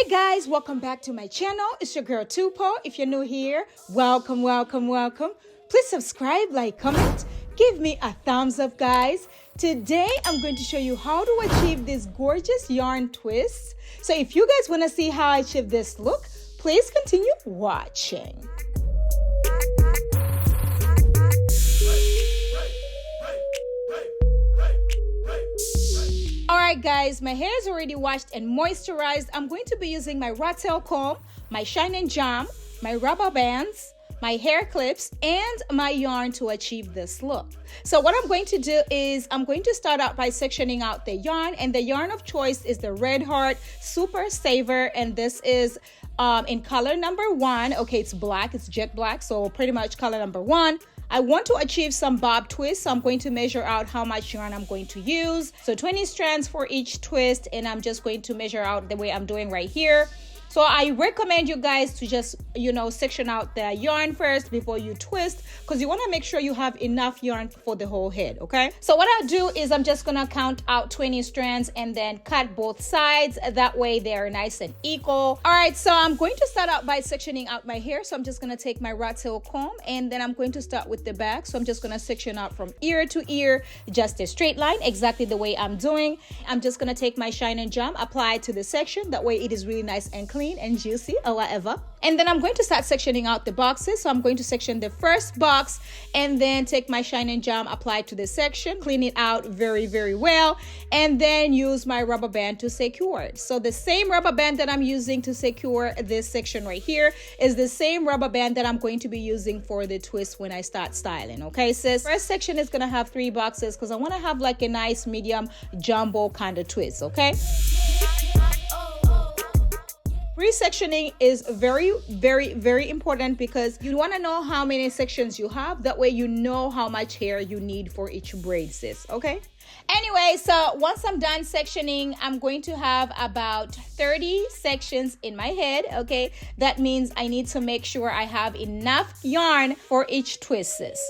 Hey guys, welcome back to my channel. It's your girl Tupo. If you're new here, welcome. Please subscribe, like, comment, give me a thumbs up, guys. Today, I'm going to show you how to achieve this gorgeous yarn twist. So if you guys want to see how I achieve this look, please continue watching. Alright guys, my hair is already washed and moisturized. I'm going to be using my Rockville comb, my shine and jam, my rubber bands, my hair clips, and my yarn to achieve this look. So what I'm going to do is I'm going to start out by sectioning out the yarn, and the yarn of choice is the Red Heart Super Saver, and this is in color number 1. Okay, it's black, it's jet black, so pretty much color number 1. I want to achieve some bob twists, so I'm going to measure out how much yarn I'm going to use. So 20 strands for each twist, and I'm just going to measure out the way I'm doing right here. So I recommend you guys to just, section out the yarn first before you twist, because you want to make sure you have enough yarn for the whole head, okay? So what I'll do is I'm just going to count out 20 strands and then cut both sides. That way they're nice and equal. All right, so I'm going to start out by sectioning out my hair. So I'm just going to take my Rockville comb, and then I'm going to start with the back. So I'm just going to section out from ear to ear, just a straight line, exactly the way I'm doing. I'm just going to take my shine and jam, apply it to the section. That way it is really nice and clean and juicy or whatever. And then I'm going to start sectioning out the boxes. So I'm going to section the first box and then take my shine and jam, apply it to the section, clean it out very well, and then use my rubber band to secure it. So the same rubber band that I'm using to secure this section right here is the same rubber band that I'm going to be using for the twist when I start styling. Okay, sis? First section is going to have 3 boxes because I want to have like a nice medium jumbo kind of twist, okay? Pre-sectioning is very important because you want to know how many sections you have. That way you know how much hair you need for each braid, sis, okay? Anyway, so once I'm done sectioning, I'm going to have about 30 sections in my head, okay? That means I need to make sure I have enough yarn for each twist, sis.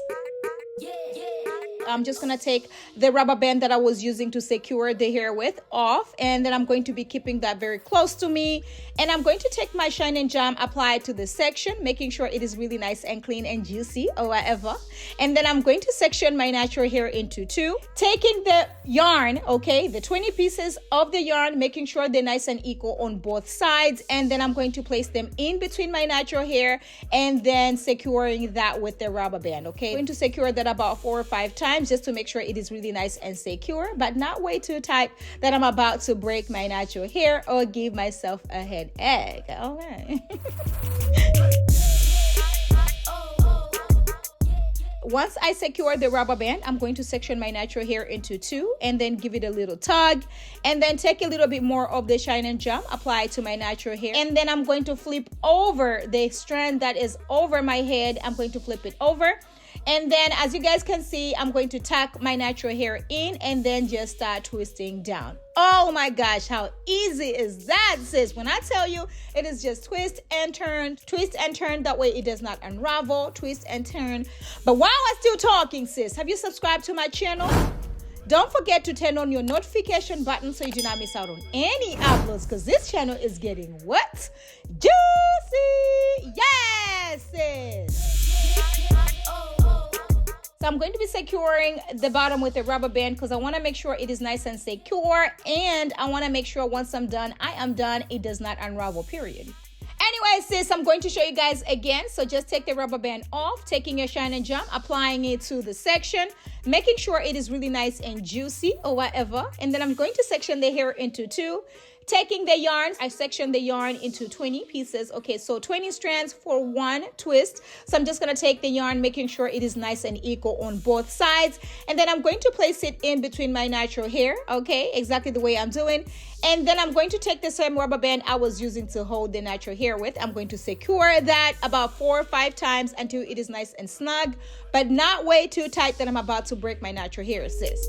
I'm just going to take the rubber band that I was using to secure the hair with off, and then I'm going to be keeping that very close to me. And I'm going to take my shine and jam, apply it to the section, making sure it is really nice and clean and juicy or whatever. And then I'm going to section my natural hair into 2, taking the yarn, okay, the 20 pieces of the yarn, making sure they're nice and equal on both sides. And then I'm going to place them in between my natural hair and then securing that with the rubber band, okay? I'm going to secure that about 4 or 5 times just to make sure it is really nice and secure, but not way too tight that I'm about to break my natural hair or give myself a headache. All right. Once I secure the rubber band, I'm going to section my natural hair into 2 and then give it a little tug, and then take a little bit more of the shine and jam, apply it to my natural hair, and then I'm going to flip over the strand that is over my head. I'm going to flip it over. And then as you guys can see, I'm going to tuck my natural hair in and then just start twisting down. Oh my gosh, how easy is that, sis? When I tell you, it is just twist and turn, that way it does not unravel, twist and turn. But while I'm still talking, sis, have you subscribed to my channel? Don't forget to turn on your notification button so you do not miss out on any uploads, because this channel is getting what? Juicy! Yes, sis! So I'm going to be securing the bottom with a rubber band because I want to make sure it is nice and secure, and I want to make sure once I'm done, I am done. It does not unravel, period. Anyway, sis, I'm going to show you guys again. So just take the rubber band off, taking your shine and jam, applying it to the section, making sure it is really nice and juicy or whatever. And then I'm going to section the hair into 2. Taking the yarns, I section the yarn into 20 pieces. Okay, so 20 strands for 1 twist. So I'm just going to take the yarn, making sure it is nice and equal on both sides. And then I'm going to place it in between my natural hair. Okay, exactly the way I'm doing. And then I'm going to take the same rubber band I was using to hold the natural hair with. I'm going to secure that about 4 or 5 times until it is nice and snug, but not way too tight that I'm about to break my natural hair, sis.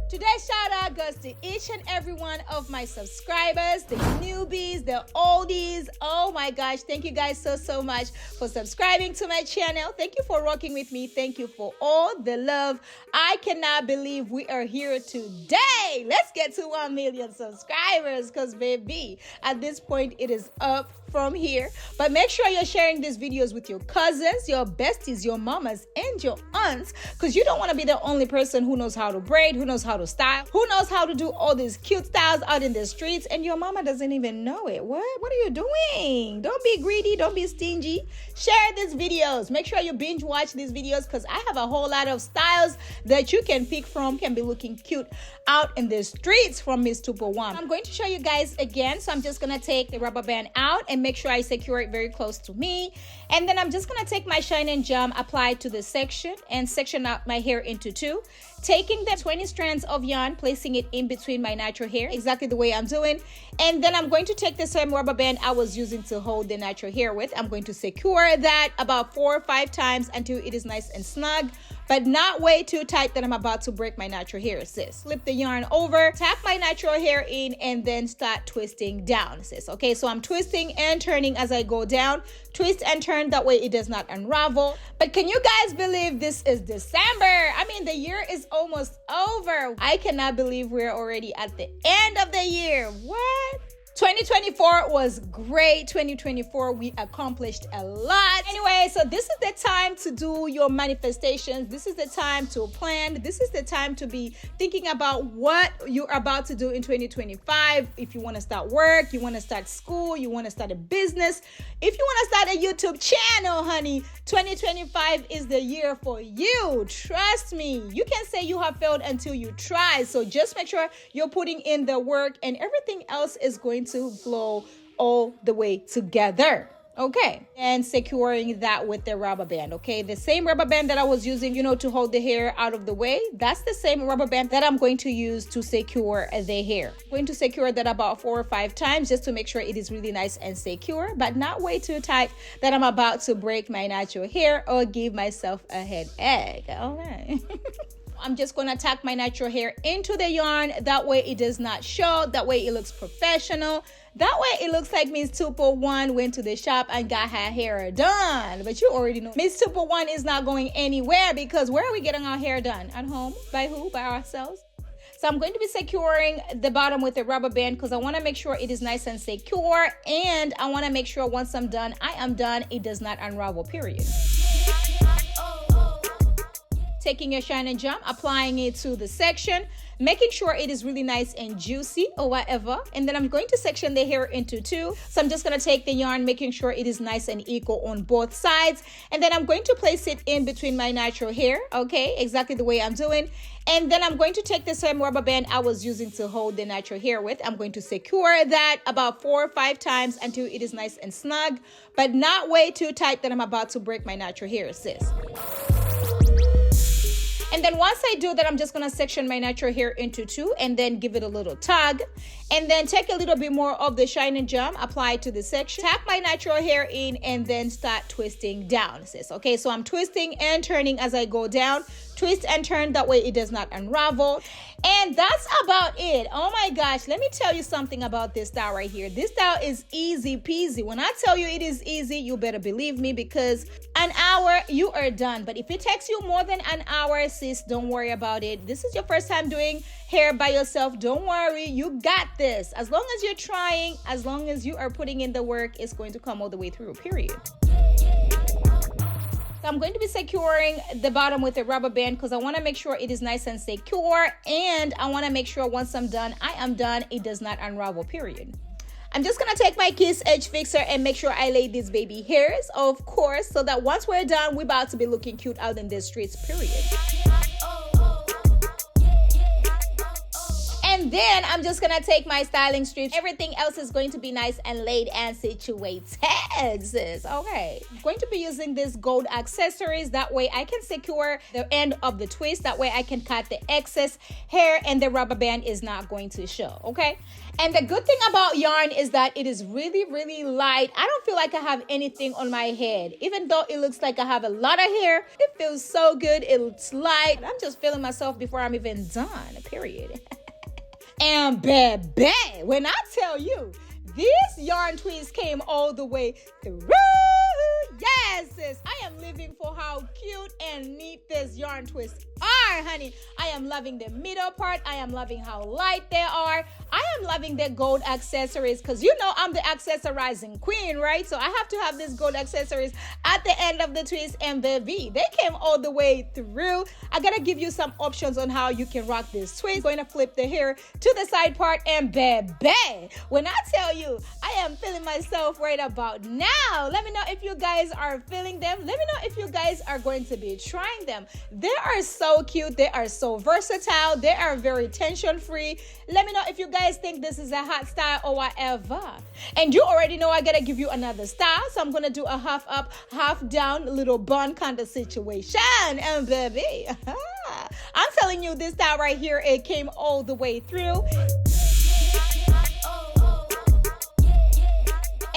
To Today's shout out goes to each and every one of my subscribers, the newbies, the oldies. Oh my gosh, thank you guys so much for subscribing to my channel. Thank you for rocking with me. Thank you for all the love. I cannot believe we are here today. Let's get to 1 million subscribers because baby, at this point it is up from here. But make sure you're sharing these videos with your cousins, your besties, your mamas, and your aunts, because you don't want to be the only person who knows how to braid, who knows how to style, who knows how to do all these cute styles out in the streets, and your mama doesn't even know it. What are you doing? Don't be greedy, don't be stingy. Share these videos. Make sure you binge watch these videos because I have a whole lot of styles that you can pick from, can be looking cute out in the streets from Miss Tupo1. I'm going to show you guys again, so I'm just gonna take the rubber band out and make sure I secure it very close to me. And then I'm just gonna take my shine and jam, apply it to the section, and section out my hair into two. Taking the 20 strands of yarn, placing it in between my natural hair, exactly the way I'm doing. And then I'm going to take the same rubber band I was using to hold the natural hair with. I'm going to secure that about 4 or 5 times until it is nice and snug, but not way too tight that I'm about to break my natural hair, sis. Flip the yarn over, tap my natural hair in, and then start twisting down, sis. Okay, so I'm twisting and turning as I go down. Twist and turn, that way it does not unravel. But can you guys believe this is December? I mean, the year is almost over. I cannot believe we're already at the end of the year. What? 2024 was great. 2024, we accomplished a lot. Anyway, so this is the time to do your manifestations. This is the time to plan. This is the time to be thinking about what you're about to do in 2025. If you want to start work, you want to start school, you want to start a business. If you want to start a YouTube channel, honey, 2025 is the year for you. Trust me. You can say you have failed until you try. So just make sure you're putting in the work and everything else is going to flow all the way together. Okay, and securing that with the rubber band. Okay, the same rubber band that I was using, to hold the hair out of the way, that's the same rubber band that I'm going to use to secure the hair. I'm going to secure that about 4 or 5 times just to make sure it is really nice and secure, but not way too tight that I'm about to break my natural hair or give myself a headache. All right. I'm just going to tack my natural hair into the yarn. That way it does not show. That way it looks professional. That way it looks like Miss Tupo1 went to the shop and got her hair done. But you already know Miss Tupo1 is not going anywhere because where are we getting our hair done? At home? By who? By ourselves? So I'm going to be securing the bottom with a rubber band because I want to make sure it is nice and secure. And I want to make sure once I'm done, I am done. It does not unravel, period. Taking your shine and jam, applying it to the section, making sure it is really nice and juicy or whatever. And then I'm going to section the hair into 2. So I'm just going to take the yarn, making sure it is nice and equal on both sides. And then I'm going to place it in between my natural hair. Okay, exactly the way I'm doing. And then I'm going to take the same rubber band I was using to hold the natural hair with. I'm going to secure that about 4 or 5 times until it is nice and snug, but not way too tight that I'm about to break my natural hair, sis. And then once I do that, I'm just going to section my natural hair into 2 and then give it a little tug. And then take a little bit more of the shine and jam, apply it to the section, tap my natural hair in, and then start twisting down, sis. Okay, so I'm twisting and turning as I go down. Twist and turn, that way it does not unravel. And that's about it. Oh my gosh, let me tell you something about this style right here. This style is easy peasy. When I tell you it is easy, you better believe me because an hour, you are done. But if it takes you more than an hour, sis, don't worry about it. This is your first time doing hair by yourself. Don't worry, you got this. As long as you're trying, as long as you are putting in the work, it's going to come all the way through, period. I'm going to be securing the bottom with a rubber band because I want to make sure it is nice and secure, and I want to make sure once I'm done, I am done. It does not unravel, period. I'm just going to take my Kiss Edge Fixer and make sure I lay these baby hairs, of course, so that once we're done, we're about to be looking cute out in the streets, period. And then I'm just going to take my styling strips. Everything else is going to be nice and laid and situated, sis. Okay. I'm going to be using these gold accessories. That way I can secure the end of the twist. That way I can cut the excess hair and the rubber band is not going to show. Okay. And the good thing about yarn is that it is really, really light. I don't feel like I have anything on my head. Even though it looks like I have a lot of hair, it feels so good. It's light. I'm just feeling myself before I'm even done. period. And baby, when I tell you, this yarn twist came all the way through. Yes, sis. I am living for how cute and neat this yarn twists are, honey. I am loving the middle part. I am loving how light they are. I am loving the gold accessories because you know I'm the accessorizing queen, right? So I have to have these gold accessories at the end of the twist, and baby, they came all the way through. I gotta give you some options on how you can rock this twist. I'm going to flip the hair to the side part, and baby, when I tell you I am feeling myself right about now, let me know if you guys are feeling them. Let me know if you guys are going to be trying them. They are so cute. They are so versatile. They are very tension free. Let me know if you guys think this is a hot style or whatever. And you already know I gotta give you another style, so I'm gonna do a half up, half down little bun kind of situation. And baby, I'm telling you, this style right here, it came all the way through.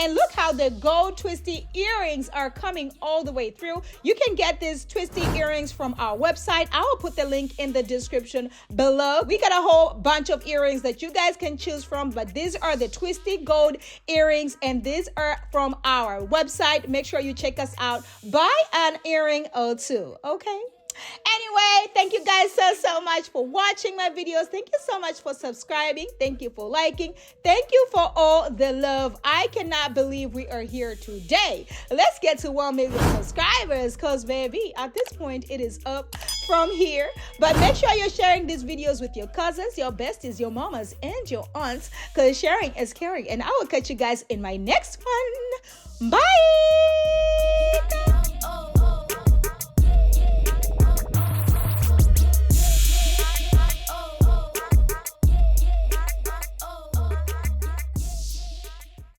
And look how the gold twisty earrings are coming all the way through. You can get these twisty earrings from our website. I will put the link in the description below. We got a whole bunch of earrings that you guys can choose from, but these are the twisty gold earrings, and these are from our website. Make sure you check us out. Buy an earring or two, okay? Anyway, thank you guys so much for watching my videos. Thank you so much for subscribing. Thank you for liking. Thank you for all the love. I cannot believe we are here today. Let's get to 1 million subscribers, because baby, at this point it is up from here. But make sure you're sharing these videos with your cousins, your besties, your mamas, and your aunts, because sharing is caring. And I will catch you guys in my next one. Bye.